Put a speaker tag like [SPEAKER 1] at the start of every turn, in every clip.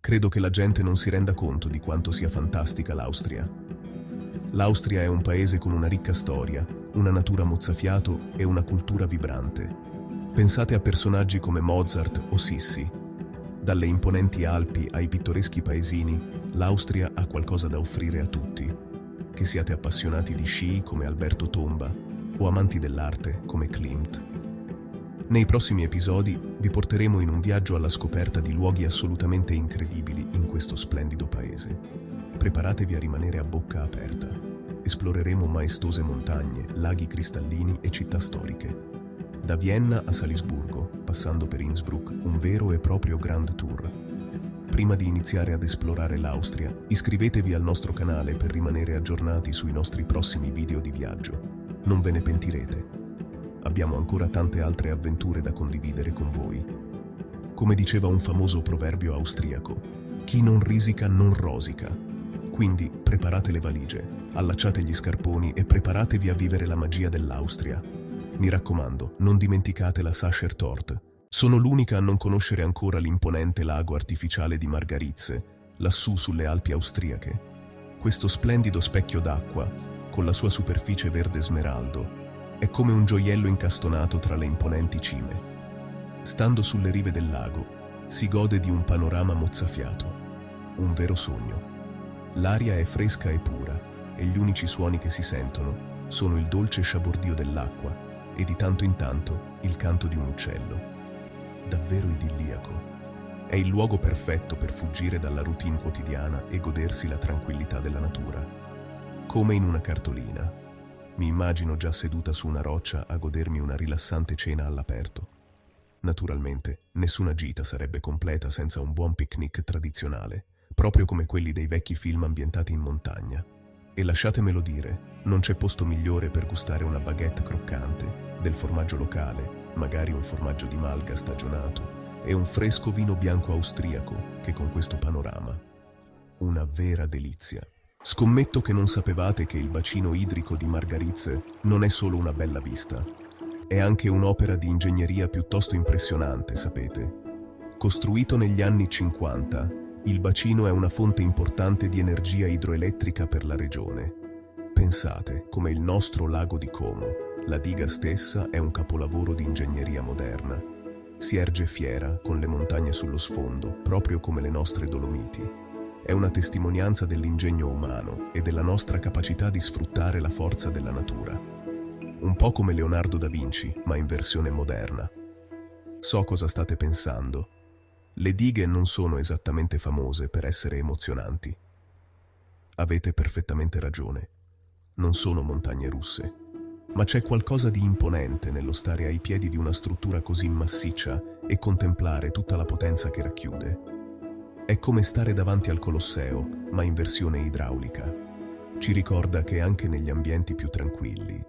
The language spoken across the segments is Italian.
[SPEAKER 1] Credo che la gente non si renda conto di quanto sia fantastica l'Austria. L'Austria è un paese con una ricca storia, una natura mozzafiato e una cultura vibrante. Pensate a personaggi come Mozart o Sissi. Dalle imponenti Alpi ai pittoreschi paesini, l'Austria ha qualcosa da offrire a tutti. Che siate appassionati di sci come Alberto Tomba o amanti dell'arte come Klimt. Nei prossimi episodi vi porteremo in un viaggio alla scoperta di luoghi assolutamente incredibili in questo splendido paese. Preparatevi a rimanere a bocca aperta. Esploreremo maestose montagne, laghi cristallini e città storiche. Da Vienna a Salisburgo, passando per Innsbruck, un vero e proprio Grand Tour. Prima di iniziare ad esplorare l'Austria, iscrivetevi al nostro canale per rimanere aggiornati sui nostri prossimi video di viaggio. Non ve ne pentirete. Abbiamo ancora tante altre avventure da condividere con voi. Come diceva un famoso proverbio austriaco, chi non risica non rosica. Quindi preparate le valigie, allacciate gli scarponi e preparatevi a vivere la magia dell'Austria. Mi raccomando, non dimenticate la Sachertorte. Sono l'unica a non conoscere ancora l'imponente lago artificiale di Margaritze, lassù sulle Alpi austriache. Questo splendido specchio d'acqua, con la sua superficie verde smeraldo, è come un gioiello incastonato tra le imponenti cime. Stando sulle rive del lago, si gode di un panorama mozzafiato, un vero sogno. L'aria è fresca e pura, e gli unici suoni che si sentono sono il dolce sciabordio dell'acqua e di tanto in tanto il canto di un uccello. Davvero idilliaco. È il luogo perfetto per fuggire dalla routine quotidiana e godersi la tranquillità della natura. Come in una cartolina. Mi immagino già seduta su una roccia a godermi una rilassante cena all'aperto. Naturalmente, nessuna gita sarebbe completa senza un buon picnic tradizionale, proprio come quelli dei vecchi film ambientati in montagna. E lasciatemelo dire, non c'è posto migliore per gustare una baguette croccante, del formaggio locale, magari un formaggio di malga stagionato, e un fresco vino bianco austriaco che con questo panorama. Una vera delizia. Scommetto che non sapevate che il bacino idrico di Margaritze non è solo una bella vista. È anche un'opera di ingegneria piuttosto impressionante, sapete. Costruito negli anni 50, il bacino è una fonte importante di energia idroelettrica per la regione. Pensate, come il nostro lago di Como, la diga stessa è un capolavoro di ingegneria moderna. Si erge fiera, con le montagne sullo sfondo, proprio come le nostre Dolomiti. È una testimonianza dell'ingegno umano e della nostra capacità di sfruttare la forza della natura. Un po' come Leonardo da Vinci, ma in versione moderna. So cosa state pensando. Le dighe non sono esattamente famose per essere emozionanti. Avete perfettamente ragione. Non sono montagne russe. Ma c'è qualcosa di imponente nello stare ai piedi di una struttura così massiccia e contemplare tutta la potenza che racchiude. È come stare davanti al Colosseo, ma in versione idraulica. Ci ricorda che anche negli ambienti più tranquilli,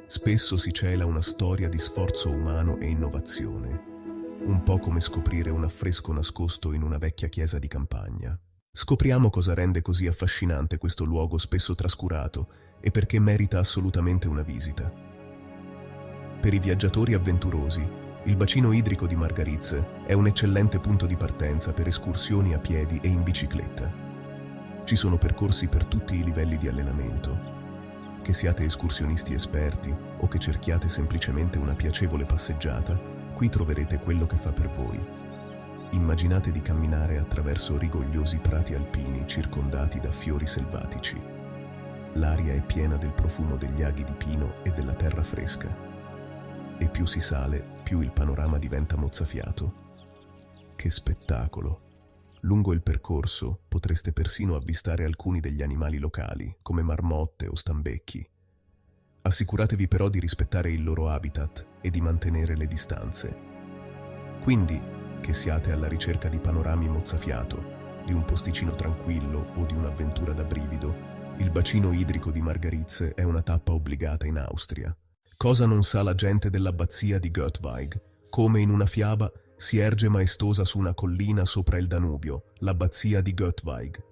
[SPEAKER 1] spesso si cela una storia di sforzo umano e innovazione. Un po' come scoprire un affresco nascosto in una vecchia chiesa di campagna. Scopriamo cosa rende così affascinante questo luogo spesso trascurato e perché merita assolutamente una visita. Per i viaggiatori avventurosi, il bacino idrico di Margaritze è un eccellente punto di partenza per escursioni a piedi e in bicicletta. Ci sono percorsi per tutti i livelli di allenamento. Che siate escursionisti esperti o che cerchiate semplicemente una piacevole passeggiata, qui troverete quello che fa per voi. Immaginate di camminare attraverso rigogliosi prati alpini circondati da fiori selvatici. L'aria è piena del profumo degli aghi di pino e della terra fresca. E più si sale, più il panorama diventa mozzafiato. Che spettacolo! Lungo il percorso potreste persino avvistare alcuni degli animali locali, come marmotte o stambecchi. Assicuratevi però di rispettare il loro habitat e di mantenere le distanze. Quindi, che siate alla ricerca di panorami mozzafiato, di un posticino tranquillo o di un'avventura da brivido, il bacino idrico di Margaritze è una tappa obbligata in Austria. Cosa non sa la gente dell'abbazia di Göttweig? Come in una fiaba, si erge maestosa su una collina sopra il Danubio, l'abbazia di Göttweig.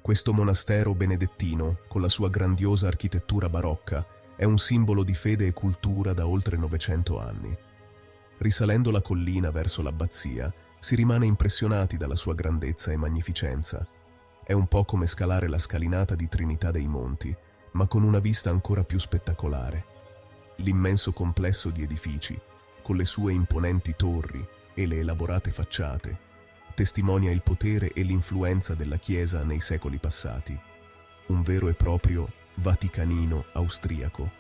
[SPEAKER 1] Questo monastero benedettino, con la sua grandiosa architettura barocca, è un simbolo di fede e cultura da oltre 900 anni. Risalendo la collina verso l'abbazia, Si rimane impressionati dalla sua grandezza e magnificenza. È un po' come scalare la scalinata di Trinità dei Monti, ma con una vista ancora più spettacolare. L'immenso complesso di edifici, con le sue imponenti torri e le elaborate facciate, testimonia il potere e l'influenza della Chiesa nei secoli passati. Un vero e proprio Vaticanino austriaco.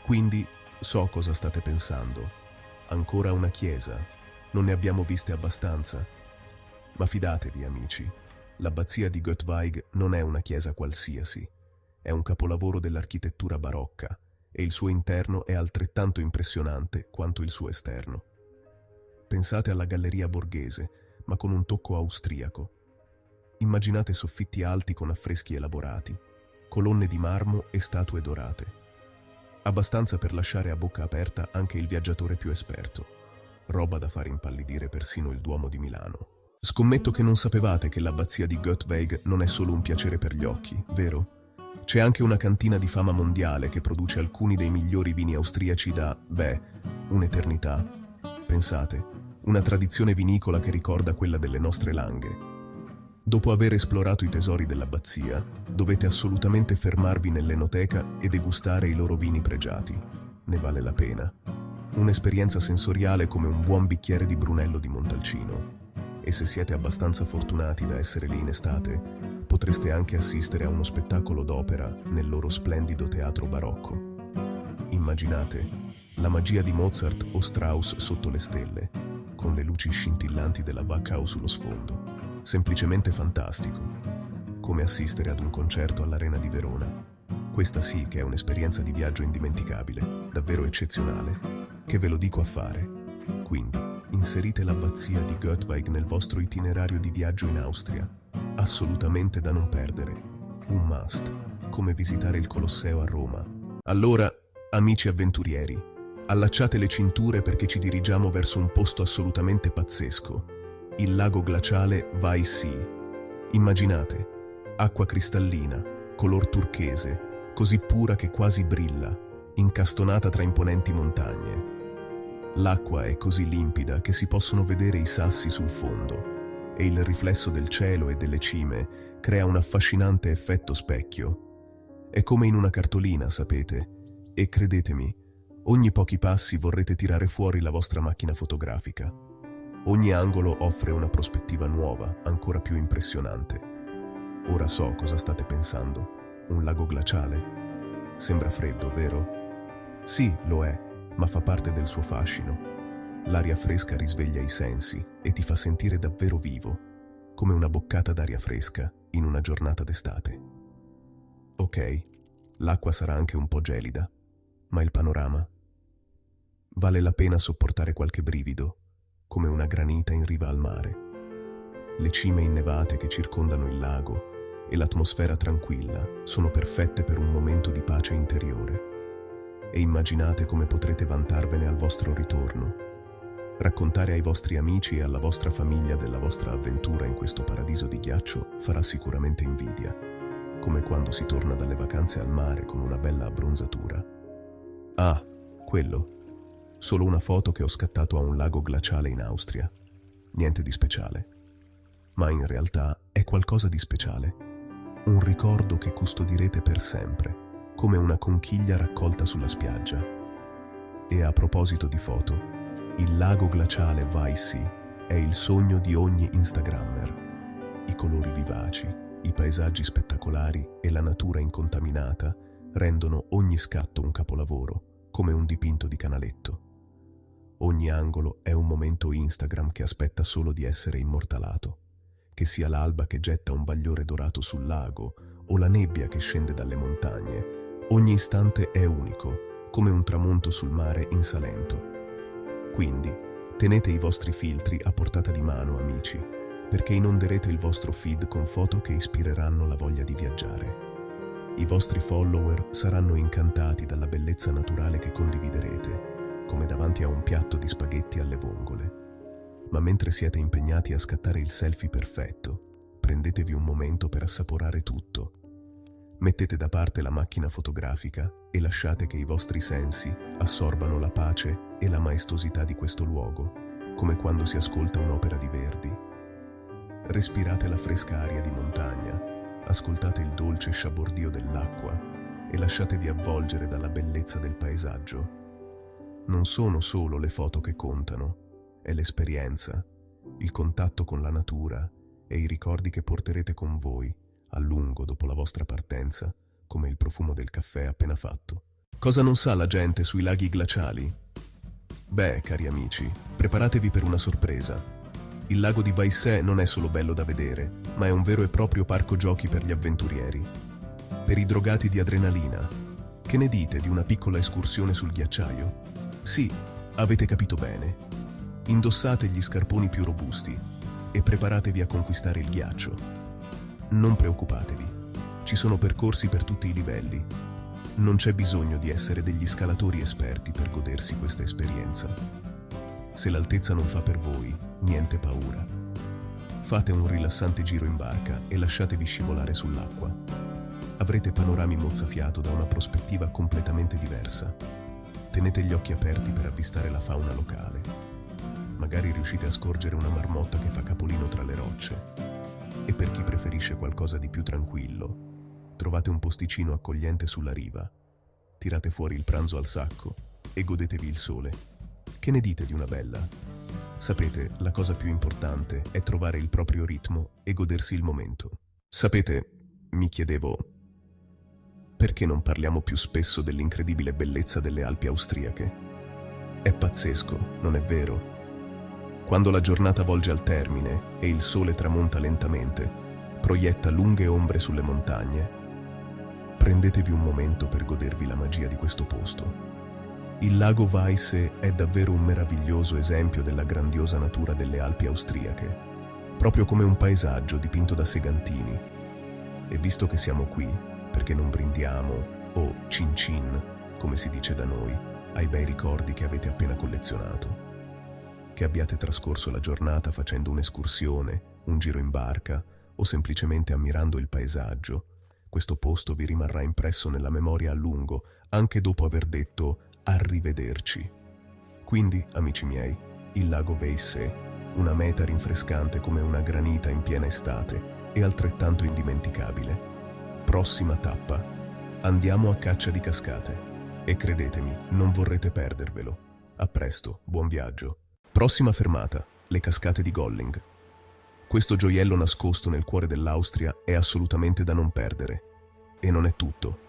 [SPEAKER 1] Quindi so cosa state pensando. Ancora una chiesa? Non ne abbiamo viste abbastanza? Ma fidatevi, amici, l'abbazia di Göttweig non è una chiesa qualsiasi. È un capolavoro dell'architettura barocca e il suo interno è altrettanto impressionante quanto il suo esterno. Pensate alla galleria borghese, ma con un tocco austriaco. Immaginate soffitti alti con affreschi elaborati, colonne di marmo e statue dorate. Abbastanza per lasciare a bocca aperta anche il viaggiatore più esperto. Roba da far impallidire persino il Duomo di Milano. Scommetto che non sapevate che l'abbazia di Göttweig non è solo un piacere per gli occhi, vero? C'è anche una cantina di fama mondiale che produce alcuni dei migliori vini austriaci da, un'eternità. Pensate, una tradizione vinicola che ricorda quella delle nostre Langhe. Dopo aver esplorato i tesori dell'abbazia, dovete assolutamente fermarvi nell'enoteca e degustare i loro vini pregiati. Ne vale la pena. Un'esperienza sensoriale come un buon bicchiere di Brunello di Montalcino. E se siete abbastanza fortunati da essere lì in estate, potreste anche assistere a uno spettacolo d'opera nel loro splendido teatro barocco. Immaginate la magia di Mozart o Strauss sotto le stelle, con le luci scintillanti della Wachau sullo sfondo. Semplicemente fantastico, come assistere ad un concerto all'Arena di Verona. Questa sì che è un'esperienza di viaggio indimenticabile, davvero eccezionale, che ve lo dico a fare. Quindi, inserite l'abbazia di Göttweig nel vostro itinerario di viaggio in Austria. Assolutamente da non perdere. Un must, come visitare il Colosseo a Roma. Allora, amici avventurieri, allacciate le cinture perché ci dirigiamo verso un posto assolutamente pazzesco. Il lago glaciale Weissee. Immaginate, acqua cristallina, color turchese, così pura che quasi brilla, incastonata tra imponenti montagne. L'acqua è così limpida che si possono vedere i sassi sul fondo e il riflesso del cielo e delle cime crea un affascinante effetto specchio. È come in una cartolina, sapete, e credetemi, ogni pochi passi vorrete tirare fuori la vostra macchina fotografica. Ogni angolo offre una prospettiva nuova, ancora più impressionante. Ora so cosa state pensando. Un lago glaciale? Sembra freddo, vero? Sì, lo è, ma fa parte del suo fascino. L'aria fresca risveglia i sensi e ti fa sentire davvero vivo, come una boccata d'aria fresca in una giornata d'estate. Ok, l'acqua sarà anche un po' gelida, ma il panorama? Vale la pena sopportare qualche brivido, come una granita in riva al mare. Le cime innevate che circondano il lago e l'atmosfera tranquilla sono perfette per un momento di pace interiore. E immaginate come potrete vantarvene al vostro ritorno. Raccontare ai vostri amici e alla vostra famiglia della vostra avventura in questo paradiso di ghiaccio farà sicuramente invidia, come quando si torna dalle vacanze al mare con una bella abbronzatura. Ah, quello. Solo una foto che ho scattato a un lago glaciale in Austria. Niente di speciale. Ma in realtà è qualcosa di speciale. Un ricordo che custodirete per sempre, come una conchiglia raccolta sulla spiaggia. E a proposito di foto, il lago glaciale Weissee è il sogno di ogni Instagrammer. I colori vivaci, i paesaggi spettacolari e la natura incontaminata rendono ogni scatto un capolavoro, come un dipinto di Canaletto. Ogni angolo è un momento Instagram che aspetta solo di essere immortalato. Che sia l'alba che getta un bagliore dorato sul lago o la nebbia che scende dalle montagne, ogni istante è unico, come un tramonto sul mare in Salento. Quindi, tenete i vostri filtri a portata di mano, amici, perché inonderete il vostro feed con foto che ispireranno la voglia di viaggiare. I vostri follower saranno incantati dalla bellezza naturale che condividerete, come davanti a un piatto di spaghetti alle vongole. Ma mentre siete impegnati a scattare il selfie perfetto, prendetevi un momento per assaporare tutto. Mettete da parte la macchina fotografica e lasciate che i vostri sensi assorbano la pace e la maestosità di questo luogo, come quando si ascolta un'opera di Verdi. Respirate la fresca aria di montagna, ascoltate il dolce sciabordio dell'acqua e lasciatevi avvolgere dalla bellezza del paesaggio. Non sono solo le foto che contano, è l'esperienza, il contatto con la natura e i ricordi che porterete con voi a lungo dopo la vostra partenza, come il profumo del caffè appena fatto. Cosa non sa la gente sui laghi glaciali? Beh, cari amici, preparatevi per una sorpresa. Il lago di Vaissè non è solo bello da vedere, ma è un vero e proprio parco giochi per gli avventurieri. Per i drogati di adrenalina. Che ne dite di una piccola escursione sul ghiacciaio? Sì, avete capito bene. Indossate gli scarponi più robusti e preparatevi a conquistare il ghiaccio. Non preoccupatevi, ci sono percorsi per tutti i livelli. Non c'è bisogno di essere degli scalatori esperti per godersi questa esperienza. Se l'altezza non fa per voi, niente paura. Fate un rilassante giro in barca e lasciatevi scivolare sull'acqua. Avrete panorami mozzafiato da una prospettiva completamente diversa. Tenete gli occhi aperti per avvistare la fauna locale. Magari riuscite a scorgere una marmotta che fa capolino tra le rocce. E per chi preferisce qualcosa di più tranquillo, trovate un posticino accogliente sulla riva, tirate fuori il pranzo al sacco e godetevi il sole. Che ne dite di una bella? Sapete, la cosa più importante è trovare il proprio ritmo e godersi il momento. Sapete, mi chiedevo, perché non parliamo più spesso dell'incredibile bellezza delle Alpi austriache? È pazzesco, non è vero? Quando la giornata volge al termine e il sole tramonta lentamente, proietta lunghe ombre sulle montagne, prendetevi un momento per godervi la magia di questo posto. Il lago Weisse è davvero un meraviglioso esempio della grandiosa natura delle Alpi austriache, proprio come un paesaggio dipinto da Segantini. E visto che siamo qui, perché non brindiamo, o cin cin, come si dice da noi, ai bei ricordi che avete appena collezionato? Che abbiate trascorso la giornata facendo un'escursione, un giro in barca, o semplicemente ammirando il paesaggio, questo posto vi rimarrà impresso nella memoria a lungo, anche dopo aver detto arrivederci. Quindi, amici miei, il lago Weisse, una meta rinfrescante come una granita in piena estate e altrettanto indimenticabile. Prossima tappa. Andiamo a caccia di cascate. E credetemi, non vorrete perdervelo. A presto, buon viaggio. Prossima fermata, le cascate di Golling. Questo gioiello nascosto nel cuore dell'Austria è assolutamente da non perdere. E non è tutto.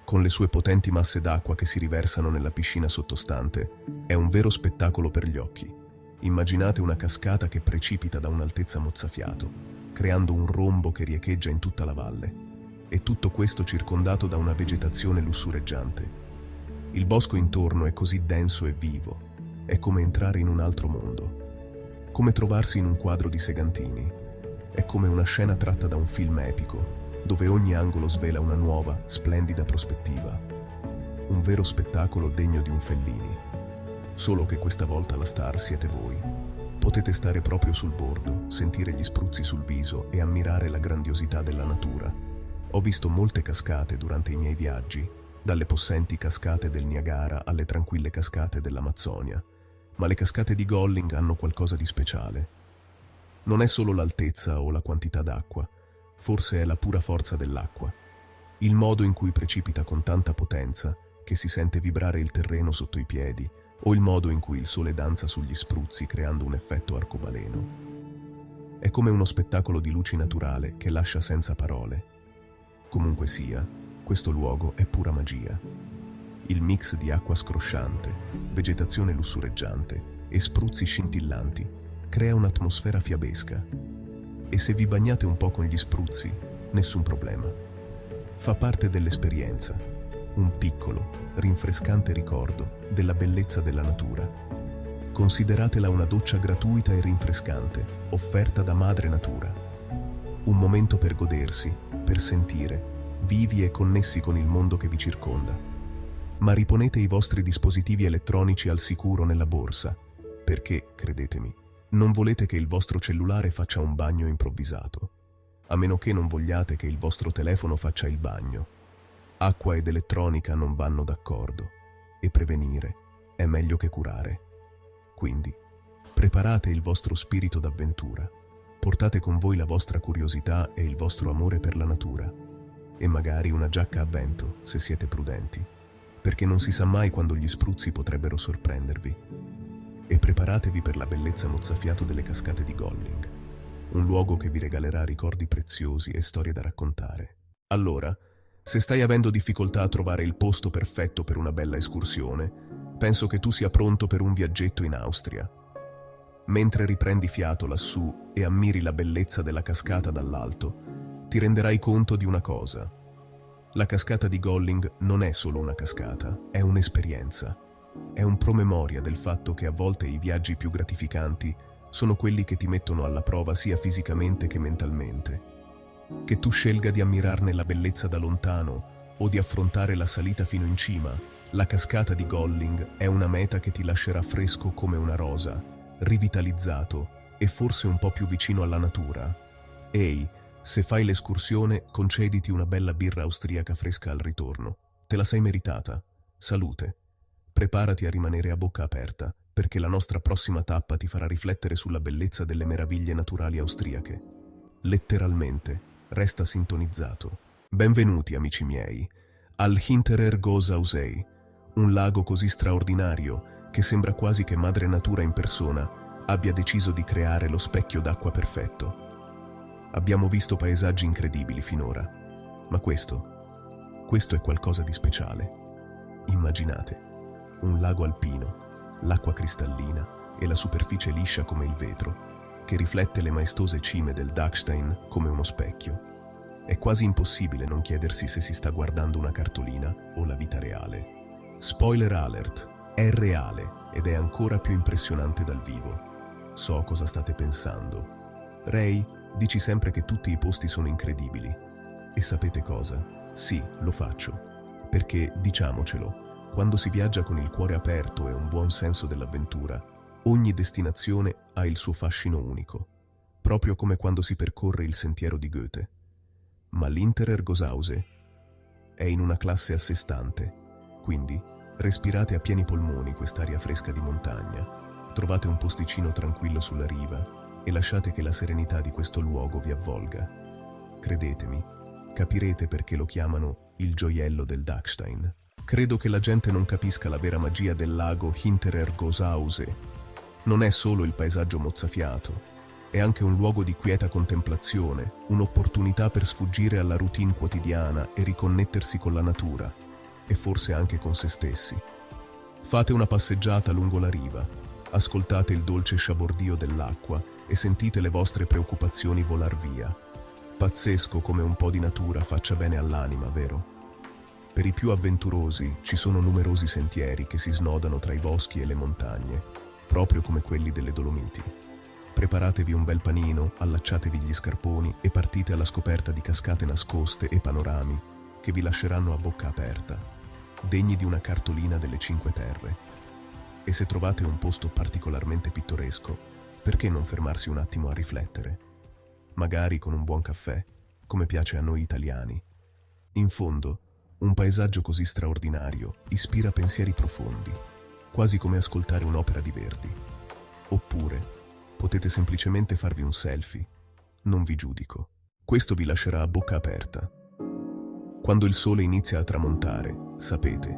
[SPEAKER 1] Con le sue potenti masse d'acqua che si riversano nella piscina sottostante, è un vero spettacolo per gli occhi. Immaginate una cascata che precipita da un'altezza mozzafiato, creando un rombo che riecheggia in tutta la valle. E tutto questo circondato da una vegetazione lussureggiante. Il bosco intorno è così denso e vivo. È come entrare in un altro mondo. Come trovarsi in un quadro di Segantini. È come una scena tratta da un film epico, dove ogni angolo svela una nuova, splendida prospettiva. Un vero spettacolo degno di un Fellini. Solo che questa volta la star siete voi. Potete stare proprio sul bordo, sentire gli spruzzi sul viso e ammirare la grandiosità della natura. Ho visto molte cascate durante i miei viaggi, dalle possenti cascate del Niagara alle tranquille cascate dell'Amazzonia, ma le cascate di Golling hanno qualcosa di speciale. Non è solo l'altezza o la quantità d'acqua, forse è la pura forza dell'acqua, il modo in cui precipita con tanta potenza che si sente vibrare il terreno sotto i piedi, o il modo in cui il sole danza sugli spruzzi creando un effetto arcobaleno. È come uno spettacolo di luci naturale che lascia senza parole. Comunque sia, questo luogo è pura magia. Il mix di acqua scrosciante, vegetazione lussureggiante e spruzzi scintillanti crea un'atmosfera fiabesca. E se vi bagnate un po' con gli spruzzi, nessun problema. Fa parte dell'esperienza, un piccolo, rinfrescante ricordo della bellezza della natura. Consideratela una doccia gratuita e rinfrescante, offerta da Madre Natura. Un momento per godersi, per sentire, vivi e connessi con il mondo che vi circonda. Ma riponete i vostri dispositivi elettronici al sicuro nella borsa, perché, credetemi, non volete che il vostro cellulare faccia un bagno improvvisato, a meno che non vogliate che il vostro telefono faccia il bagno. Acqua ed elettronica non vanno d'accordo, e prevenire è meglio che curare. Quindi, Preparate il vostro spirito d'avventura. Portate con voi la vostra curiosità e il vostro amore per la natura. E magari una giacca a vento, se siete prudenti, perché non si sa mai quando gli spruzzi potrebbero sorprendervi. E preparatevi per la bellezza mozzafiato delle cascate di Golling, un luogo che vi regalerà ricordi preziosi e storie da raccontare. Allora, se stai avendo difficoltà a trovare il posto perfetto per una bella escursione, penso che tu sia pronto per un viaggetto in Austria. Mentre riprendi fiato lassù e ammiri la bellezza della cascata dall'alto, ti renderai conto di una cosa. La cascata di Golling non è solo una cascata, è un'esperienza. È un promemoria del fatto che a volte i viaggi più gratificanti sono quelli che ti mettono alla prova sia fisicamente che mentalmente. Che tu scelga di ammirarne la bellezza da lontano o di affrontare la salita fino in cima, la cascata di Golling è una meta che ti lascerà fresco come una rosa, rivitalizzato e forse un po' più vicino alla natura. Ehi, se fai l'escursione, concediti una bella birra austriaca fresca al ritorno. Te la sei meritata. Salute. Preparati a rimanere a bocca aperta, perché la nostra prossima tappa ti farà riflettere sulla bellezza delle meraviglie naturali austriache. Letteralmente, resta sintonizzato. Benvenuti, amici miei, al Hinterer Gosausee, un lago così straordinario che sembra quasi che Madre Natura in persona abbia deciso di creare lo specchio d'acqua perfetto. Abbiamo visto paesaggi incredibili finora, ma questo è qualcosa di speciale. Immaginate, un lago alpino, l'acqua cristallina e la superficie liscia come il vetro, che riflette le maestose cime del Dachstein come uno specchio. È quasi impossibile non chiedersi se si sta guardando una cartolina o la vita reale. Spoiler alert! È reale ed è ancora più impressionante dal vivo. So cosa state pensando. Ray, dici sempre che tutti i posti sono incredibili. E sapete cosa? Sì, lo faccio. Perché, diciamocelo, quando si viaggia con il cuore aperto e un buon senso dell'avventura, ogni destinazione ha il suo fascino unico. Proprio come quando si percorre il sentiero di Goethe. Ma l'Hinterer Gosausee è in una classe a sé stante, quindi respirate a pieni polmoni quest'aria fresca di montagna, trovate un posticino tranquillo sulla riva e lasciate che la serenità di questo luogo vi avvolga. Credetemi, capirete perché lo chiamano il gioiello del Dachstein. Credo che la gente non capisca la vera magia del lago Hinterer Gosausee. Non è solo il paesaggio mozzafiato, è anche un luogo di quieta contemplazione, un'opportunità per sfuggire alla routine quotidiana e riconnettersi con la natura. E forse anche con se stessi. Fate una passeggiata lungo la riva, ascoltate il dolce sciabordio dell'acqua e sentite le vostre preoccupazioni volar via. Pazzesco come un po' di natura faccia bene all'anima, vero? Per i più avventurosi ci sono numerosi sentieri che si snodano tra i boschi e le montagne, proprio come quelli delle Dolomiti. Preparatevi un bel panino, allacciatevi gli scarponi e partite alla scoperta di cascate nascoste e panorami che vi lasceranno a bocca aperta, degni di una cartolina delle Cinque Terre. E se trovate un posto particolarmente pittoresco, perché non fermarsi un attimo a riflettere? Magari con un buon caffè, come piace a noi italiani. In fondo, un paesaggio così straordinario ispira pensieri profondi, quasi come ascoltare un'opera di Verdi. Oppure, potete semplicemente farvi un selfie. Non vi giudico. Questo vi lascerà a bocca aperta. Quando il sole inizia a tramontare, sapete,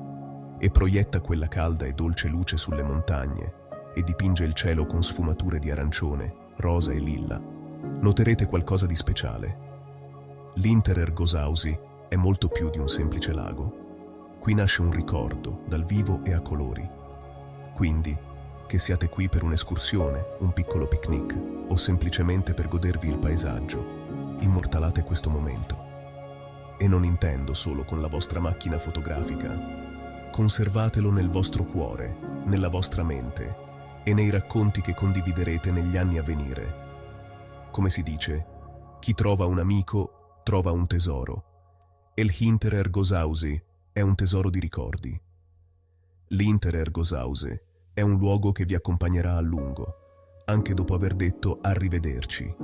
[SPEAKER 1] e proietta quella calda e dolce luce sulle montagne e dipinge il cielo con sfumature di arancione, rosa e lilla, noterete qualcosa di speciale. L'Hinterer Gosausee è molto più di un semplice lago. Qui nasce un ricordo, dal vivo e a colori. Quindi, che siate qui per un'escursione, un piccolo picnic o semplicemente per godervi il paesaggio, immortalate questo momento. E non intendo solo con la vostra macchina fotografica. Conservatelo nel vostro cuore, nella vostra mente e nei racconti che condividerete negli anni a venire. Come si dice, chi trova un amico trova un tesoro. E l'Hinterer Gosausee è un tesoro di ricordi. L'Hinterer Gosausee è un luogo che vi accompagnerà a lungo, anche dopo aver detto arrivederci.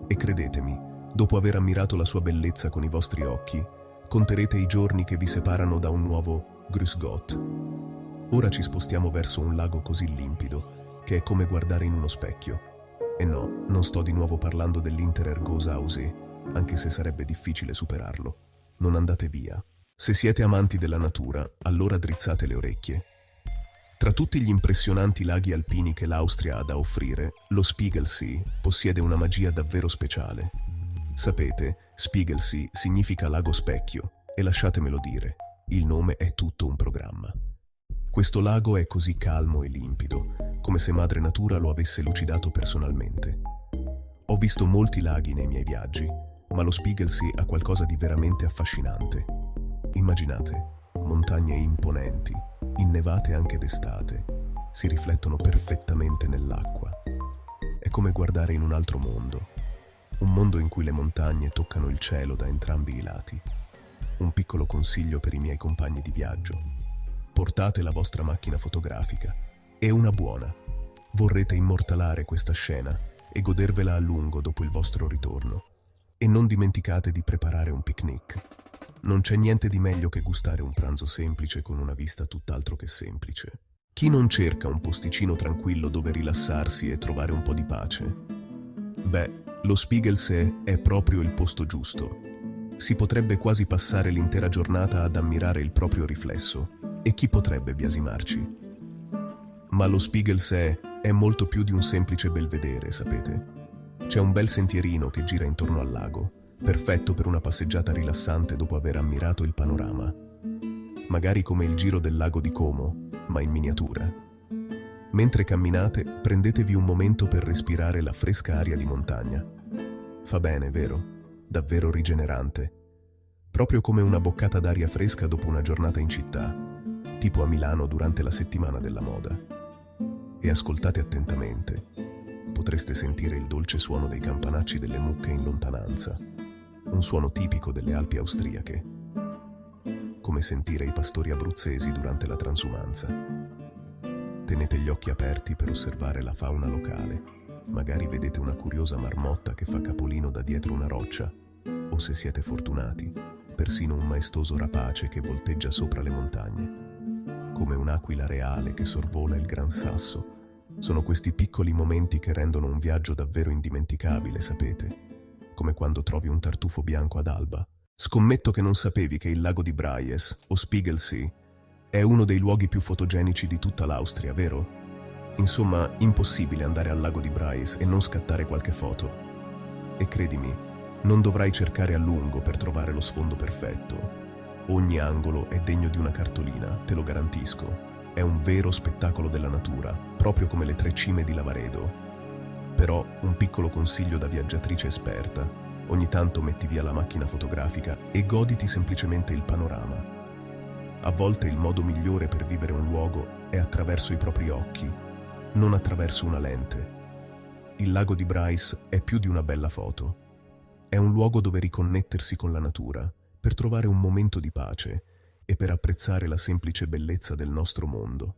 [SPEAKER 1] E credetemi, dopo aver ammirato la sua bellezza con i vostri occhi, conterete i giorni che vi separano da un nuovo Grüß Gott. Ora ci spostiamo verso un lago così limpido che è come guardare in uno specchio. E no, non sto di nuovo parlando dell'Inter-Ergosa-Ausee, anche se sarebbe difficile superarlo. Non andate via. Se siete amanti della natura, allora drizzate le orecchie. Tra tutti gli impressionanti laghi alpini che l'Austria ha da offrire, lo Spiegelsee possiede una magia davvero speciale. Sapete, Spiegelsee significa lago specchio, e lasciatemelo dire, il nome è tutto un programma. Questo lago è così calmo e limpido, come se Madre Natura lo avesse lucidato personalmente. Ho visto molti laghi nei miei viaggi, ma lo Spiegelsee ha qualcosa di veramente affascinante. Immaginate, montagne imponenti, innevate anche d'estate, si riflettono perfettamente nell'acqua. È come guardare in un altro mondo, un mondo in cui le montagne toccano il cielo da entrambi i lati. Un piccolo consiglio per i miei compagni di viaggio: portate la vostra macchina fotografica, e una buona. Vorrete immortalare questa scena e godervela a lungo dopo il vostro ritorno. E non dimenticate di preparare un picnic. Non c'è niente di meglio che gustare un pranzo semplice con una vista tutt'altro che semplice. Chi non cerca un posticino tranquillo dove rilassarsi e trovare un po' di pace? Beh, lo Spiegelsee è proprio il posto giusto. Si potrebbe quasi passare l'intera giornata ad ammirare il proprio riflesso, e chi potrebbe biasimarci? Ma lo Spiegelsee è molto più di un semplice belvedere, sapete? C'è un bel sentierino che gira intorno al lago, perfetto per una passeggiata rilassante dopo aver ammirato il panorama. Magari come il giro del lago di Como, ma in miniatura. Mentre camminate, prendetevi un momento per respirare la fresca aria di montagna. Fa bene, vero? Davvero rigenerante. Proprio come una boccata d'aria fresca dopo una giornata in città, tipo a Milano durante la settimana della moda. E ascoltate attentamente. Potreste sentire il dolce suono dei campanacci delle mucche in lontananza, un suono tipico delle Alpi austriache, come sentire i pastori abruzzesi durante la transumanza. Tenete gli occhi aperti per osservare la fauna locale. Magari vedete una curiosa marmotta che fa capolino da dietro una roccia, o se siete fortunati, persino un maestoso rapace che volteggia sopra le montagne, come un'aquila reale che sorvola il Gran Sasso. Sono questi piccoli momenti che rendono un viaggio davvero indimenticabile, sapete? Come quando trovi un tartufo bianco ad alba. Scommetto che non sapevi che il lago di Braies, o Spiegelsee, è uno dei luoghi più fotogenici di tutta l'Austria, vero? Insomma, impossibile andare al lago di Braies e non scattare qualche foto. E credimi, non dovrai cercare a lungo per trovare lo sfondo perfetto. Ogni angolo è degno di una cartolina, te lo garantisco. È un vero spettacolo della natura, proprio come le 3 cime di Lavaredo. Però, un piccolo consiglio da viaggiatrice esperta: ogni tanto metti via la macchina fotografica e goditi semplicemente il panorama. A volte il modo migliore per vivere un luogo è attraverso i propri occhi, non attraverso una lente. Il lago di Braies è più di una bella foto. È un luogo dove riconnettersi con la natura, per trovare un momento di pace e per apprezzare la semplice bellezza del nostro mondo.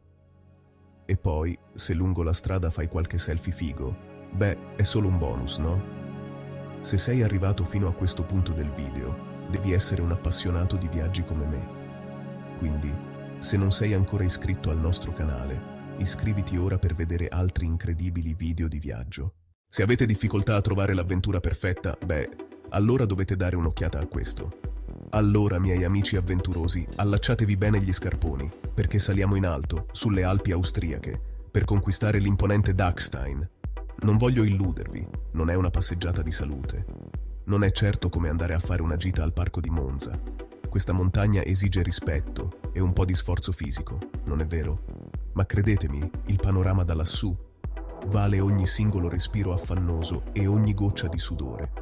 [SPEAKER 1] E poi, se lungo la strada fai qualche selfie figo, beh, è solo un bonus, no? Se sei arrivato fino a questo punto del video, devi essere un appassionato di viaggi come me. Quindi, se non sei ancora iscritto al nostro canale, iscriviti ora per vedere altri incredibili video di viaggio. Se avete difficoltà a trovare l'avventura perfetta, beh, allora dovete dare un'occhiata a questo. Allora, miei amici avventurosi, allacciatevi bene gli scarponi, perché saliamo in alto, sulle Alpi austriache, per conquistare l'imponente Dachstein. Non voglio illudervi, non è una passeggiata di salute. Non è certo come andare a fare una gita al parco di Monza. Questa montagna esige rispetto e un po' di sforzo fisico, non è vero? Ma credetemi, il panorama da lassù vale ogni singolo respiro affannoso e ogni goccia di sudore.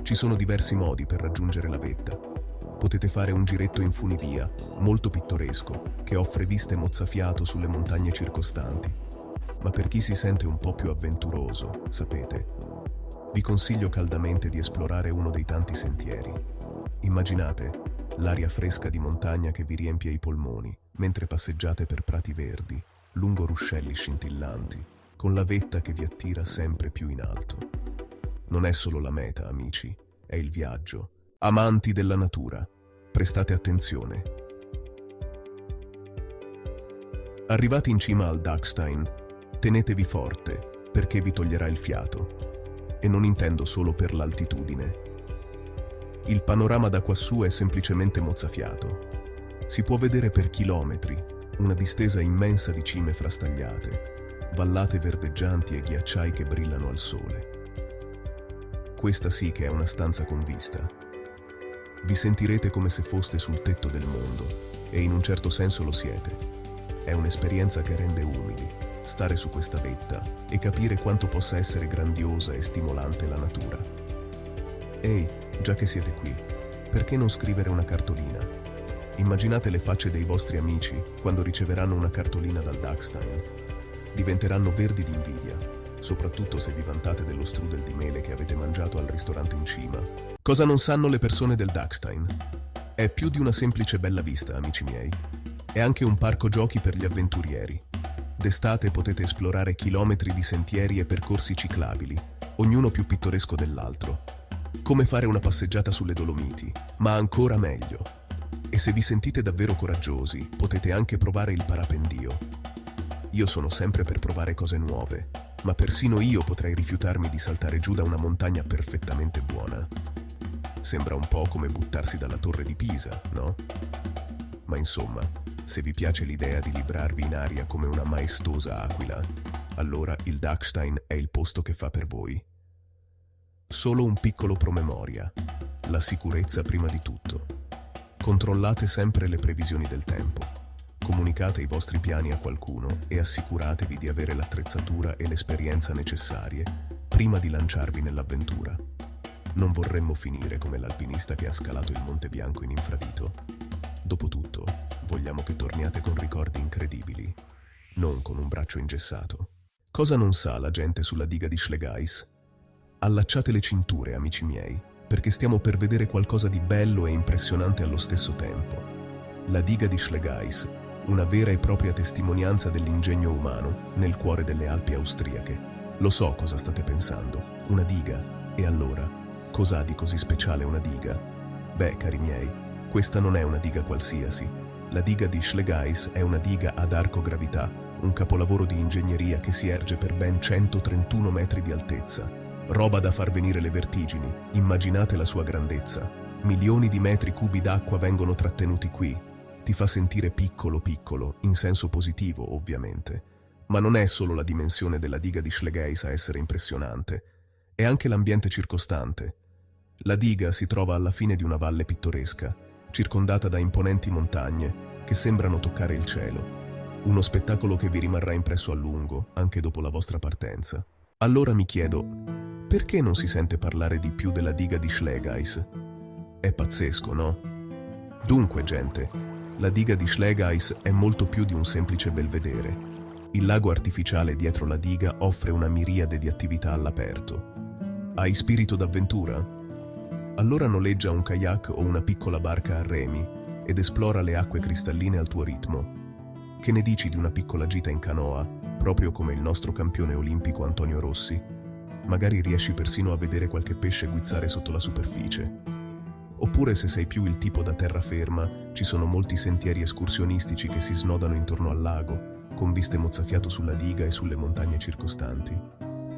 [SPEAKER 1] Ci sono diversi modi per raggiungere la vetta. Potete fare un giretto in funivia, molto pittoresco, che offre viste mozzafiato sulle montagne circostanti. Ma per chi si sente un po' più avventuroso, sapete, vi consiglio caldamente di esplorare uno dei tanti sentieri. Immaginate l'aria fresca di montagna che vi riempie i polmoni, mentre passeggiate per prati verdi, lungo ruscelli scintillanti, con la vetta che vi attira sempre più in alto. Non è solo la meta, amici, è il viaggio. Amanti della natura, prestate attenzione. Arrivati in cima al Dachstein, Tenetevi forte, perché vi toglierà il fiato. E non intendo solo per l'altitudine. Il panorama da quassù è semplicemente mozzafiato. Si può vedere per chilometri, una distesa immensa di cime frastagliate, vallate verdeggianti e ghiacciai che brillano al sole. Questa sì che è una stanza con vista. Vi sentirete come se foste sul tetto del mondo, e in un certo senso lo siete. È un'esperienza che rende umili, stare su questa vetta e capire quanto possa essere grandiosa e stimolante la natura. Ehi, già che siete qui, perché non scrivere una cartolina? Immaginate le facce dei vostri amici quando riceveranno una cartolina dal Dachstein. Diventeranno verdi di invidia, soprattutto se vi vantate dello strudel di mele che avete mangiato al ristorante in cima. Cosa non sanno le persone del Dachstein? È più di una semplice bella vista, amici miei. È anche un parco giochi per gli avventurieri. D'estate potete esplorare chilometri di sentieri e percorsi ciclabili, ognuno più pittoresco dell'altro. Come fare una passeggiata sulle Dolomiti, ma ancora meglio. E se vi sentite davvero coraggiosi, potete anche provare il parapendio. Io sono sempre per provare cose nuove, ma persino io potrei rifiutarmi di saltare giù da una montagna perfettamente buona. Sembra un po' come buttarsi dalla torre di Pisa, no? Ma insomma, se vi piace l'idea di librarvi in aria come una maestosa aquila, allora il Dachstein è il posto che fa per voi. Solo un piccolo promemoria: la sicurezza prima di tutto. Controllate sempre le previsioni del tempo. Comunicate i vostri piani a qualcuno e assicuratevi di avere l'attrezzatura e l'esperienza necessarie prima di lanciarvi nell'avventura. Non vorremmo finire come l'alpinista che ha scalato il Monte Bianco in infradito. Dopotutto, vogliamo che torniate con ricordi incredibili, non con un braccio ingessato. Cosa non sa la gente sulla diga di Schlegeis? Allacciate le cinture, amici miei, perché stiamo per vedere qualcosa di bello e impressionante allo stesso tempo. La diga di Schlegeis, una vera e propria testimonianza dell'ingegno umano nel cuore delle Alpi austriache. Lo so cosa state pensando, una diga, e allora, cos'ha di così speciale una diga? Beh, cari miei, questa non è una diga qualsiasi. La diga di Schlegeis è una diga ad arco gravità, un capolavoro di ingegneria che si erge per ben 131 metri di altezza. Roba da far venire le vertigini, immaginate la sua grandezza. Milioni di metri cubi d'acqua vengono trattenuti qui. Ti fa sentire piccolo piccolo, in senso positivo ovviamente. Ma non è solo la dimensione della diga di Schlegeis a essere impressionante, è anche l'ambiente circostante. La diga si trova alla fine di una valle pittoresca, circondata da imponenti montagne che sembrano toccare il cielo. Uno spettacolo che vi rimarrà impresso a lungo, anche dopo la vostra partenza. Allora mi chiedo, perché non si sente parlare di più della diga di Schlegeis? È pazzesco, no? Dunque, gente, la diga di Schlegeis è molto più di un semplice belvedere. Il lago artificiale dietro la diga offre una miriade di attività all'aperto. Hai spirito d'avventura? Allora noleggia un kayak o una piccola barca a remi ed esplora le acque cristalline al tuo ritmo. Che ne dici di una piccola gita in canoa, proprio come il nostro campione olimpico Antonio Rossi? Magari riesci persino a vedere qualche pesce guizzare sotto la superficie. Oppure, se sei più il tipo da terraferma, ci sono molti sentieri escursionistici che si snodano intorno al lago, con viste mozzafiato sulla diga e sulle montagne circostanti.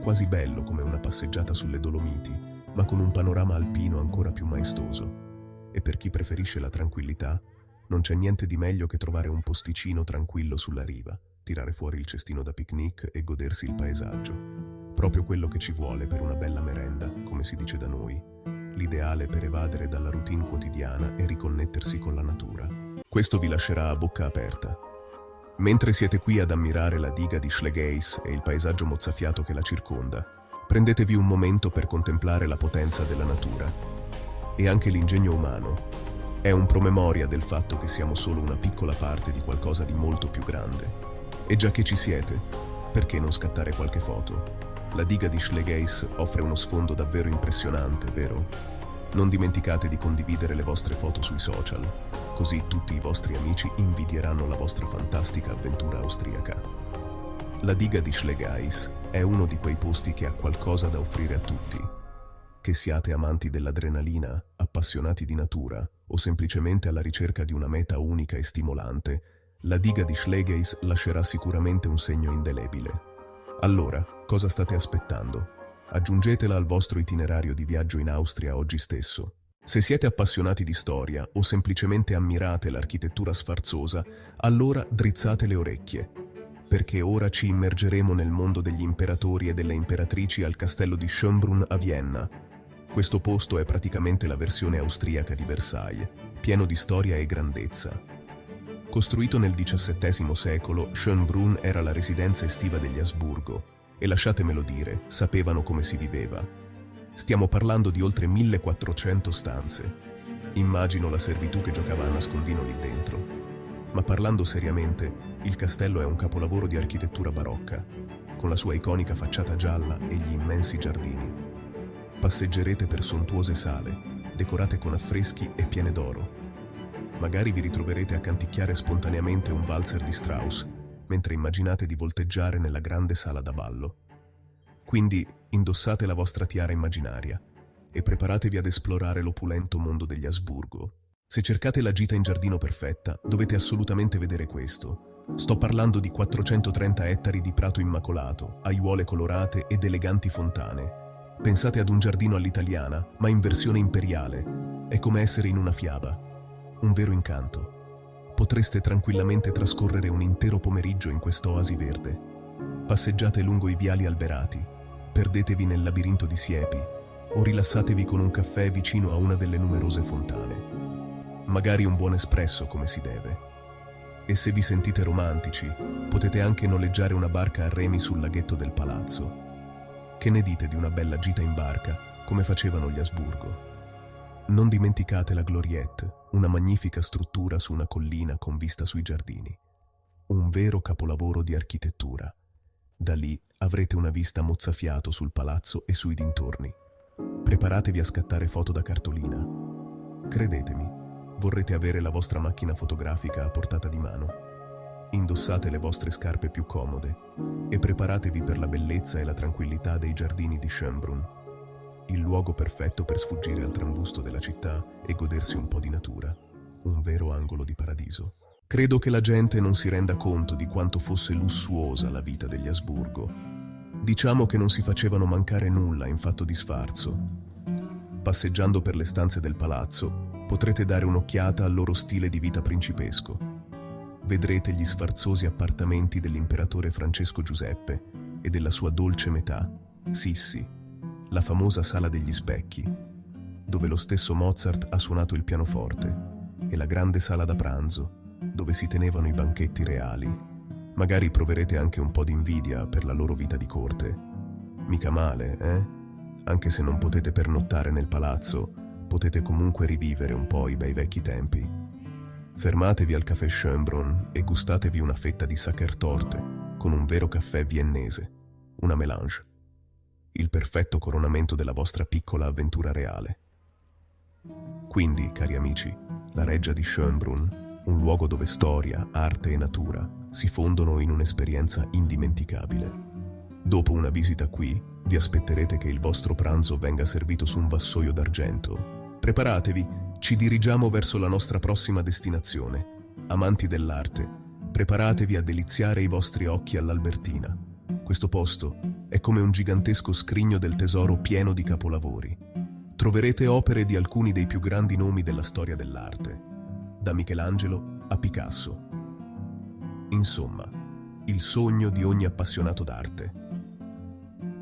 [SPEAKER 1] Quasi bello come una passeggiata sulle Dolomiti, ma con un panorama alpino ancora più maestoso. E per chi preferisce la tranquillità, non c'è niente di meglio che trovare un posticino tranquillo sulla riva, tirare fuori il cestino da picnic e godersi il paesaggio. Proprio quello che ci vuole per una bella merenda, come si dice da noi. L'ideale per evadere dalla routine quotidiana e riconnettersi con la natura. Questo vi lascerà a bocca aperta. Mentre siete qui ad ammirare la diga di Schlegeis e il paesaggio mozzafiato che la circonda, prendetevi un momento per contemplare la potenza della natura. E anche l'ingegno umano. È un promemoria del fatto che siamo solo una piccola parte di qualcosa di molto più grande. E già che ci siete, perché non scattare qualche foto? La diga di Schlegeis offre uno sfondo davvero impressionante, vero? Non dimenticate di condividere le vostre foto sui social, così tutti i vostri amici invidieranno la vostra fantastica avventura austriaca. La diga di Schlegeis è uno di quei posti che ha qualcosa da offrire a tutti. Che siate amanti dell'adrenalina, appassionati di natura o semplicemente alla ricerca di una meta unica e stimolante, la diga di Schlegeis lascerà sicuramente un segno indelebile. Allora, cosa state aspettando? Aggiungetela al vostro itinerario di viaggio in Austria oggi stesso. Se siete appassionati di storia o semplicemente ammirate l'architettura sfarzosa, allora drizzate le orecchie, perché ora ci immergeremo nel mondo degli imperatori e delle imperatrici al castello di Schönbrunn a Vienna. Questo posto è praticamente la versione austriaca di Versailles, pieno di storia e grandezza. Costruito nel XVII secolo, Schönbrunn era la residenza estiva degli Asburgo e, lasciatemelo dire, sapevano come si viveva. Stiamo parlando di oltre 1400 stanze. Immagino la servitù che giocava a nascondino lì dentro. Ma parlando seriamente, il castello è un capolavoro di architettura barocca, con la sua iconica facciata gialla e gli immensi giardini. Passeggerete per sontuose sale, decorate con affreschi e piene d'oro. Magari vi ritroverete a canticchiare spontaneamente un valzer di Strauss, mentre immaginate di volteggiare nella grande sala da ballo. Quindi indossate la vostra tiara immaginaria e preparatevi ad esplorare l'opulento mondo degli Asburgo. Se cercate la gita in giardino perfetta, dovete assolutamente vedere questo. Sto parlando di 430 ettari di prato immacolato, aiuole colorate ed eleganti fontane. Pensate ad un giardino all'italiana, ma in versione imperiale. È come essere in una fiaba. Un vero incanto. Potreste tranquillamente trascorrere un intero pomeriggio in quest'oasi verde. Passeggiate lungo i viali alberati, perdetevi nel labirinto di siepi o rilassatevi con un caffè vicino a una delle numerose fontane. Magari un buon espresso come si deve. E se vi sentite romantici, potete anche noleggiare una barca a remi sul laghetto del palazzo. Che ne dite di una bella gita in barca, come facevano gli Asburgo? Non dimenticate la Gloriette, una magnifica struttura su una collina con vista sui giardini. Un vero capolavoro di architettura. Da lì avrete una vista mozzafiato sul palazzo e sui dintorni. Preparatevi a scattare foto da cartolina. Credetemi, vorrete avere la vostra macchina fotografica a portata di mano. Indossate le vostre scarpe più comode e preparatevi per la bellezza e la tranquillità dei giardini di Schönbrunn. Il luogo perfetto per sfuggire al trambusto della città e godersi un po' di natura. Un vero angolo di paradiso. Credo che la gente non si renda conto di quanto fosse lussuosa la vita degli Asburgo. Diciamo che non si facevano mancare nulla in fatto di sfarzo. Passeggiando per le stanze del palazzo, potrete dare un'occhiata al loro stile di vita principesco. Vedrete gli sfarzosi appartamenti dell'imperatore Francesco Giuseppe e della sua dolce metà, Sissi, la famosa Sala degli Specchi, dove lo stesso Mozart ha suonato il pianoforte, e la grande sala da pranzo, dove si tenevano i banchetti reali. Magari proverete anche un po' di invidia per la loro vita di corte. Mica male, eh? Anche se non potete pernottare nel palazzo, potete comunque rivivere un po' i bei vecchi tempi. Fermatevi al caffè Schönbrunn e gustatevi una fetta di Sachertorte con un vero caffè viennese, una melange. Il perfetto coronamento della vostra piccola avventura reale. Quindi, cari amici, la reggia di Schönbrunn, un luogo dove storia, arte e natura si fondono in un'esperienza indimenticabile. Dopo una visita qui, vi aspetterete che il vostro pranzo venga servito su un vassoio d'argento. Preparatevi, ci dirigiamo verso la nostra prossima destinazione. Amanti dell'arte, preparatevi a deliziare i vostri occhi all'Albertina. Questo posto è come un gigantesco scrigno del tesoro pieno di capolavori. Troverete opere di alcuni dei più grandi nomi della storia dell'arte, da Michelangelo a Picasso. Insomma, il sogno di ogni appassionato d'arte.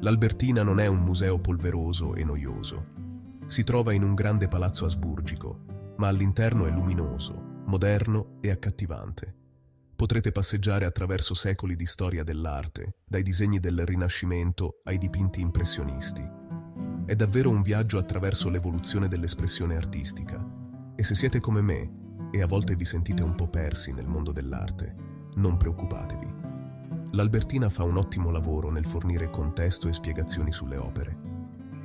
[SPEAKER 1] L'Albertina non è un museo polveroso e noioso. Si trova in un grande palazzo asburgico, ma all'interno è luminoso, moderno e accattivante. Potrete passeggiare attraverso secoli di storia dell'arte, dai disegni del Rinascimento ai dipinti impressionisti. È davvero un viaggio attraverso l'evoluzione dell'espressione artistica. E se siete come me, e a volte vi sentite un po' persi nel mondo dell'arte, non preoccupatevi. L'Albertina fa un ottimo lavoro nel fornire contesto e spiegazioni sulle opere.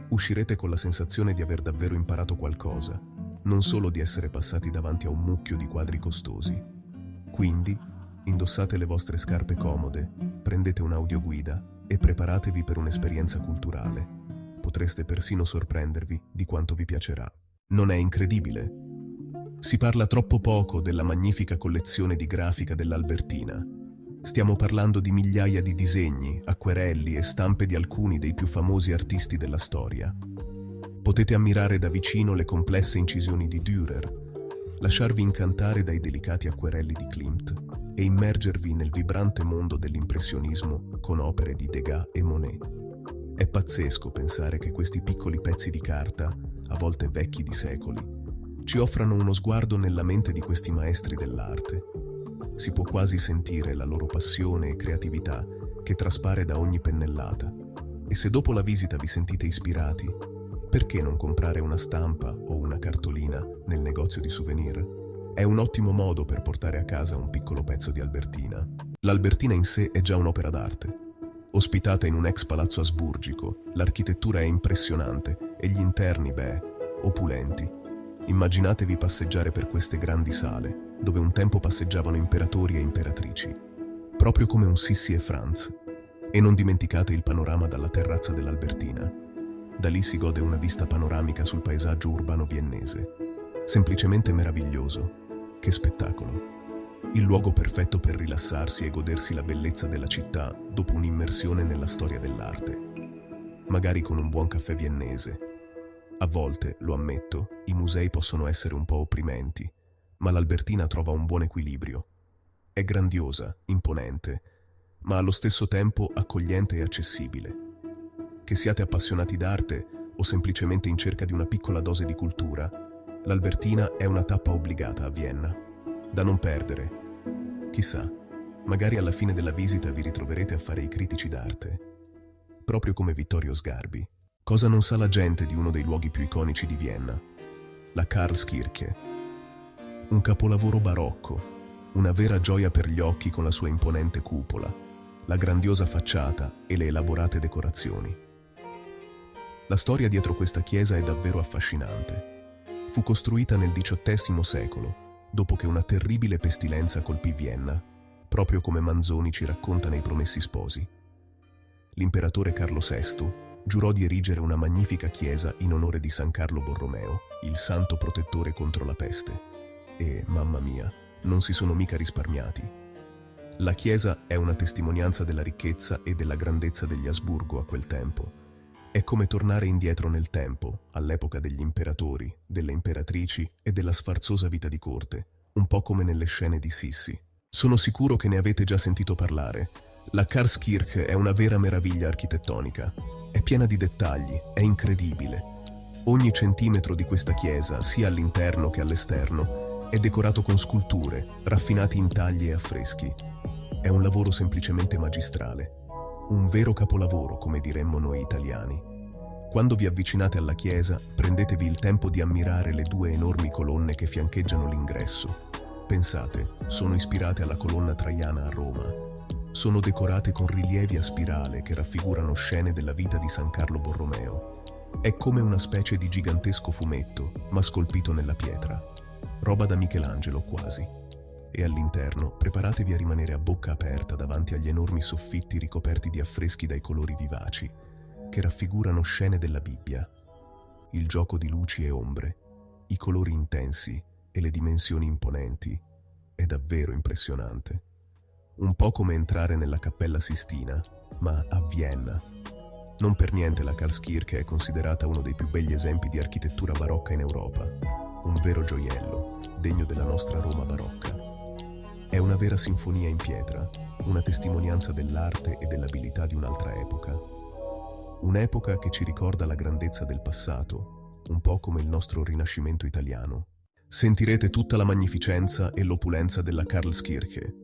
[SPEAKER 1] Uscirete con la sensazione di aver davvero imparato qualcosa, non solo di essere passati davanti a un mucchio di quadri costosi. Quindi, indossate le vostre scarpe comode, prendete un'audioguida e preparatevi per un'esperienza culturale. Potreste persino sorprendervi di quanto vi piacerà. Non è incredibile? Si parla troppo poco della magnifica collezione di grafica dell'Albertina. Stiamo parlando di migliaia di disegni, acquerelli e stampe di alcuni dei più famosi artisti della storia. Potete ammirare da vicino le complesse incisioni di Dürer, lasciarvi incantare dai delicati acquerelli di Klimt e immergervi nel vibrante mondo dell'impressionismo con opere di Degas e Monet. È pazzesco pensare che questi piccoli pezzi di carta, a volte vecchi di secoli, ci offrano uno sguardo nella mente di questi maestri dell'arte. Si può quasi sentire la loro passione e creatività che traspare da ogni pennellata. E se dopo la visita vi sentite ispirati, perché non comprare una stampa o una cartolina nel negozio di souvenir? È un ottimo modo per portare a casa un piccolo pezzo di Albertina. L'Albertina in sé è già un'opera d'arte. Ospitata in un ex palazzo asburgico, l'architettura è impressionante e gli interni, opulenti. Immaginatevi passeggiare per queste grandi sale, dove un tempo passeggiavano imperatori e imperatrici, proprio come un Sissi e Franz. E non dimenticate il panorama dalla terrazza dell'Albertina. Da lì si gode una vista panoramica sul paesaggio urbano viennese. Semplicemente meraviglioso. Che spettacolo! Il luogo perfetto per rilassarsi e godersi la bellezza della città dopo un'immersione nella storia dell'arte. Magari con un buon caffè viennese. A volte, lo ammetto, i musei possono essere un po' opprimenti, ma l'Albertina trova un buon equilibrio. È grandiosa, imponente, ma allo stesso tempo accogliente e accessibile. Che siate appassionati d'arte o semplicemente in cerca di una piccola dose di cultura, l'Albertina è una tappa obbligata a Vienna. Da non perdere. Chissà, magari alla fine della visita vi ritroverete a fare i critici d'arte. Proprio come Vittorio Sgarbi. Cosa non sa la gente di uno dei luoghi più iconici di Vienna? La Karlskirche. Un capolavoro barocco, una vera gioia per gli occhi con la sua imponente cupola, la grandiosa facciata e le elaborate decorazioni. La storia dietro questa chiesa è davvero affascinante. Fu costruita nel XVIII secolo, dopo che una terribile pestilenza colpì Vienna, proprio come Manzoni ci racconta nei Promessi Sposi. L'imperatore Carlo VI giurò di erigere una magnifica chiesa in onore di San Carlo Borromeo, il santo protettore contro la peste. E, mamma mia, non si sono mica risparmiati. La chiesa è una testimonianza della ricchezza e della grandezza degli Asburgo a quel tempo. È come tornare indietro nel tempo, all'epoca degli imperatori, delle imperatrici e della sfarzosa vita di corte, un po' come nelle scene di Sissi. Sono sicuro che ne avete già sentito parlare. La Karlskirche è una vera meraviglia architettonica. È piena di dettagli, è incredibile. Ogni centimetro di questa chiesa, sia all'interno che all'esterno, è decorato con sculture, raffinati in tagli e affreschi. È un lavoro semplicemente magistrale. Un vero capolavoro, come diremmo noi italiani. Quando vi avvicinate alla chiesa, prendetevi il tempo di ammirare le due enormi colonne che fiancheggiano l'ingresso. Pensate, sono ispirate alla colonna Traiana a Roma. Sono decorate con rilievi a spirale che raffigurano scene della vita di San Carlo Borromeo. È come una specie di gigantesco fumetto, ma scolpito nella pietra. Roba da Michelangelo quasi. E all'interno preparatevi a rimanere a bocca aperta davanti agli enormi soffitti ricoperti di affreschi dai colori vivaci, che raffigurano scene della Bibbia. Il gioco di luci e ombre, i colori intensi e le dimensioni imponenti è davvero impressionante. Un po' come entrare nella Cappella Sistina, ma a Vienna. Non per niente la Karlskirche è considerata uno dei più begli esempi di architettura barocca in Europa. Un vero gioiello, degno della nostra Roma barocca. È una vera sinfonia in pietra, una testimonianza dell'arte e dell'abilità di un'altra epoca. Un'epoca che ci ricorda la grandezza del passato, un po' come il nostro Rinascimento italiano. Sentirete tutta la magnificenza e l'opulenza della Karlskirche.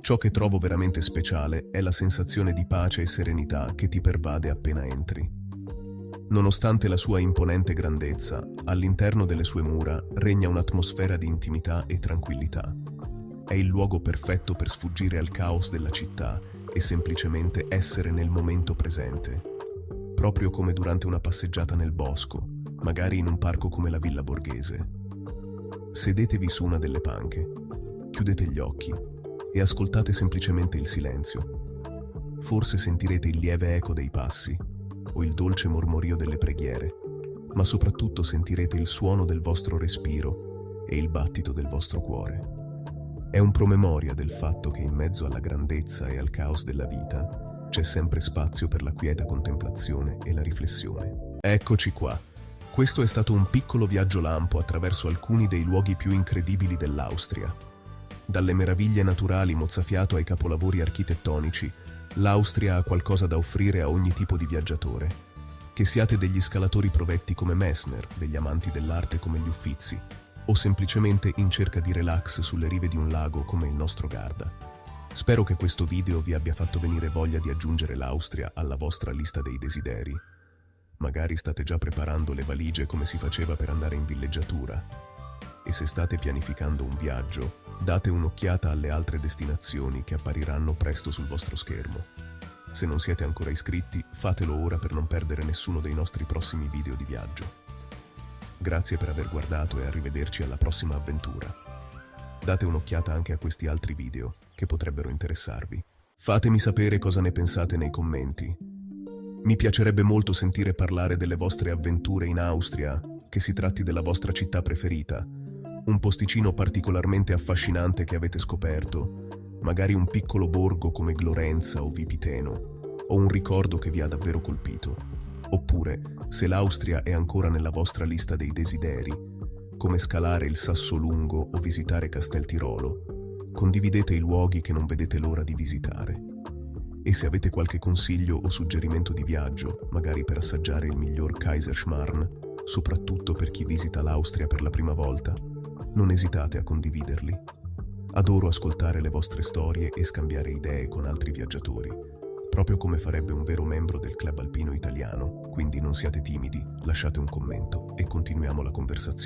[SPEAKER 1] Ciò che trovo veramente speciale è la sensazione di pace e serenità che ti pervade appena entri. Nonostante la sua imponente grandezza, all'interno delle sue mura regna un'atmosfera di intimità e tranquillità. È il luogo perfetto per sfuggire al caos della città e semplicemente essere nel momento presente. Proprio come durante una passeggiata nel bosco, magari in un parco come la Villa Borghese. Sedetevi su una delle panche, chiudete gli occhi e ascoltate semplicemente il silenzio. Forse sentirete il lieve eco dei passi o il dolce mormorio delle preghiere, ma soprattutto sentirete il suono del vostro respiro e il battito del vostro cuore. È un promemoria del fatto che in mezzo alla grandezza e al caos della vita c'è sempre spazio per la quieta contemplazione e la riflessione. Eccoci qua. Questo è stato un piccolo viaggio lampo attraverso alcuni dei luoghi più incredibili dell'Austria. Dalle meraviglie naturali mozzafiato ai capolavori architettonici, l'Austria ha qualcosa da offrire a ogni tipo di viaggiatore. Che siate degli scalatori provetti come Messner, degli amanti dell'arte come gli Uffizi, o semplicemente in cerca di relax sulle rive di un lago come il nostro Garda. Spero che questo video vi abbia fatto venire voglia di aggiungere l'Austria alla vostra lista dei desideri. Magari state già preparando le valigie come si faceva per andare in villeggiatura. E se state pianificando un viaggio, date un'occhiata alle altre destinazioni che appariranno presto sul vostro schermo. Se non siete ancora iscritti, fatelo ora per non perdere nessuno dei nostri prossimi video di viaggio. Grazie per aver guardato e arrivederci alla prossima avventura. Date un'occhiata anche a questi altri video che potrebbero interessarvi. Fatemi sapere cosa ne pensate nei commenti. Mi piacerebbe molto sentire parlare delle vostre avventure in Austria, che si tratti della vostra città preferita, un posticino particolarmente affascinante che avete scoperto, magari un piccolo borgo come Glorenza o Vipiteno, o un ricordo che vi ha davvero colpito. Oppure, se l'Austria è ancora nella vostra lista dei desideri, come scalare il Sassolungo o visitare Casteltirolo, condividete i luoghi che non vedete l'ora di visitare. E se avete qualche consiglio o suggerimento di viaggio, magari per assaggiare il miglior Kaiserschmarrn, soprattutto per chi visita l'Austria per la prima volta, non esitate a condividerli. Adoro ascoltare le vostre storie e scambiare idee con altri viaggiatori, proprio come farebbe un vero membro del Club Alpino Italiano, quindi non siate timidi, lasciate un commento e continuiamo la conversazione.